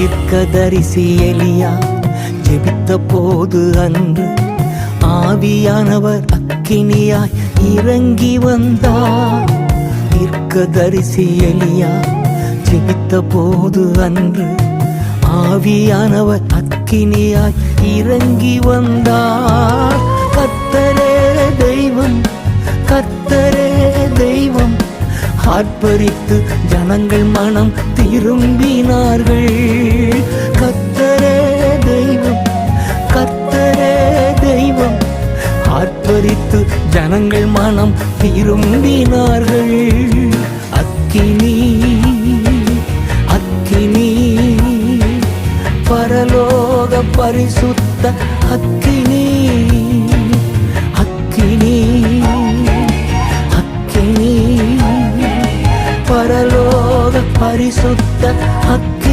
தீர்க்கதரிசி எலியா ஜெபித்த போது அன்று ஆவியானவர் அக்கினியாய் இறங்கி வந்தார். தீர்க்கதரிசி எலியா ஜெபித்த போது அன்று ஆவியானவர் அக்கினியாய் இறங்கி வந்தார். கர்த்தரே தெய்வம், கர்த்தரே தெய்வம், ஆர்ப்பரித்து ஜனங்கள் மனம் திரும்பினார்கள். கர்த்தரே தெய்வம், கர்த்தரே தெய்வம், ஆர்ப்பரித்து ஜனங்கள் மனம் திரும்பினார்கள். அக்கினி அக்கினி பரலோக பரிசுத்த அக்கினி அக்கினி அக்கினி பரலோக பரிசுத்த அக்கினி